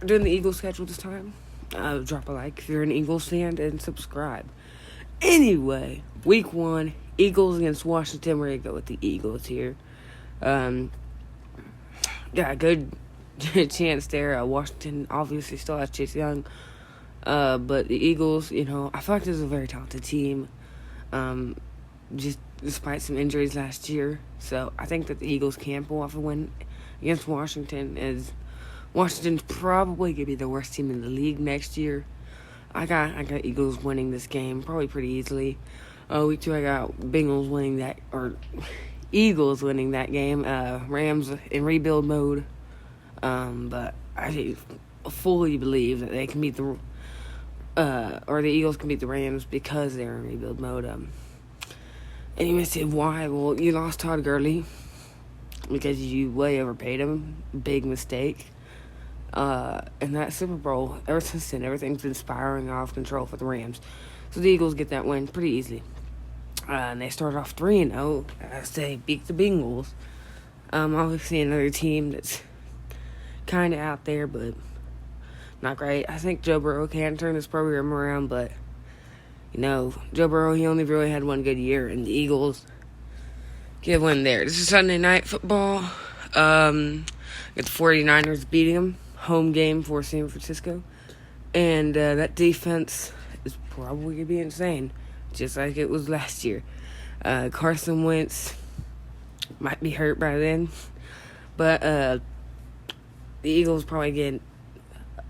Doing the Eagles schedule this time. Drop a like if you're an Eagles fan and subscribe. Anyway, week 1, Eagles against Washington. We're gonna go with the Eagles here. Good chance there. Washington obviously still has Chase Young, but the Eagles, I feel like this is a very talented team. Just despite some injuries last year, so I think that the Eagles can pull off a win against Washington. As Washington's probably gonna be the worst team in the league next year. I got Eagles winning this game probably pretty easily. Week 2 I got Bengals winning that, or Eagles winning that game. Rams in rebuild mode, but I fully believe that they can beat the Eagles can beat the Rams because they're in rebuild mode. And you may say why? Well, you lost Todd Gurley because you way overpaid him. Big mistake. And that Super Bowl, ever since then, everything's been spiraling out of control for the Rams. So the Eagles get that win pretty easily. And they start off 3-0 as they beat the Bengals. Obviously another team that's kind of out there, but not great. I think Joe Burrow can turn this program around, but, Joe Burrow, he only really had one good year, and the Eagles get a win there. This is Sunday Night Football. The 49ers beating them. Home game for San Francisco. And that defense is probably going to be insane, just like it was last year. Carson Wentz might be hurt by then, but the Eagles probably get,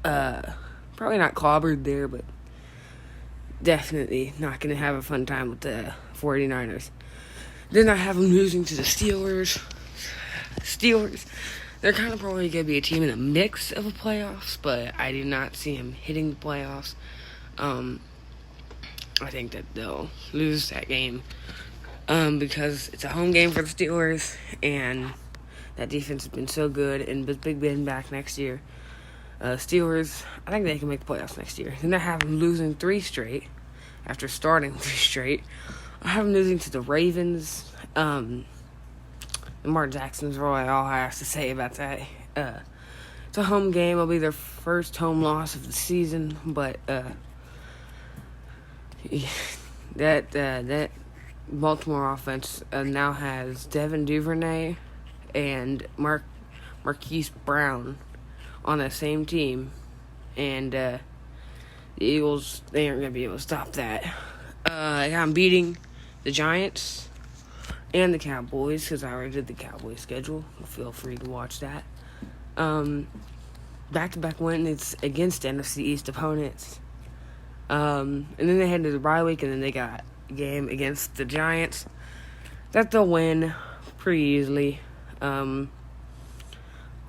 probably not clobbered there, but definitely not going to have a fun time with the 49ers. Then I have them losing to the Steelers. They're kind of probably going to be a team in the mix of the playoffs, but I do not see them hitting the playoffs. I think that they'll lose that game because it's a home game for the Steelers, and that defense has been so good, and with Big Ben back next year, Steelers, I think they can make the playoffs next year. Then I have them losing 3 straight after starting 3 straight. I have them losing to the Ravens. Lamar Jackson's really all I have to say about that. It's a home game. It'll be their first home loss of the season, but that Baltimore offense now has Devin Duvernay and Marquise Brown on the same team, and the Eagles, they aren't going to be able to stop that. I'm beating the Giants and the Cowboys, because I already did the Cowboys schedule. Feel free to watch that. Back-to-back wins against NFC East opponents. And then they head to the bye week, and then they got a game against the Giants that they'll win pretty easily.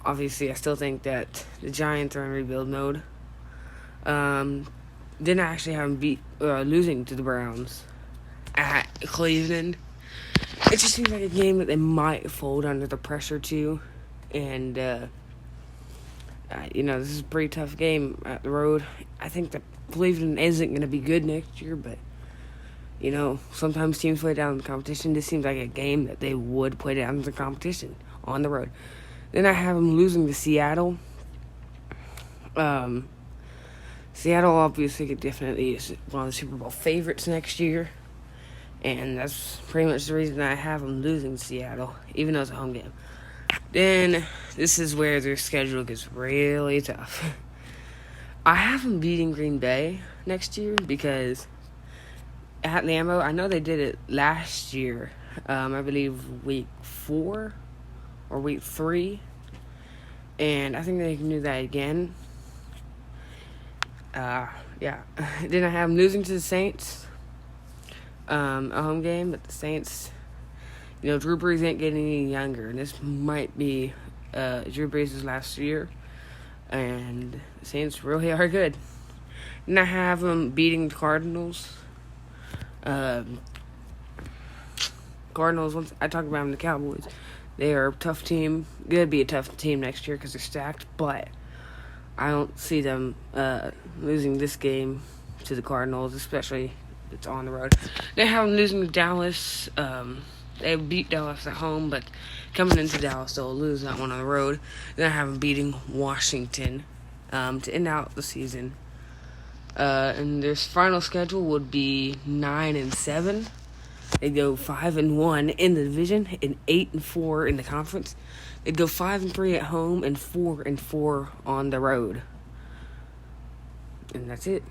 Obviously, I still think that the Giants are in rebuild mode. Didn't actually have them losing to the Browns at Cleveland. It just seems like a game that they might fold under the pressure to, and this is a pretty tough game at the road. I think that Cleveland isn't going to be good next year, but sometimes teams play down the competition. This seems like a game that they would play down the competition on the road. Then I have them losing to Seattle. Seattle obviously definitely is one of the Super Bowl favorites next year. And that's pretty much the reason I have them losing to Seattle, even though it's a home game. Then, this is where their schedule gets really tough. I have them beating Green Bay next year because at Lambeau, I know they did it last year. I believe week 4 or week 3. And I think they can do that again. Then I have them losing to the Saints. A home game, but the Saints, Drew Brees ain't getting any younger, and this might be Drew Brees' last year, and the Saints really are good. And I have them beating the Cardinals. Cardinals, once I talk about them, the Cowboys, they are a tough team, going to be a tough team next year because they're stacked, but I don't see them losing this game to the Cardinals, especially it's on the road. They have them losing to Dallas. They beat Dallas at home, but coming into Dallas, they'll lose that one on the road. Then I have them beating Washington to end out the season. And their final schedule would be 9-7. They'd go 5-1 in the division and 8-4 in the conference. They'd go 5-3 at home and 4-4 on the road. And that's it.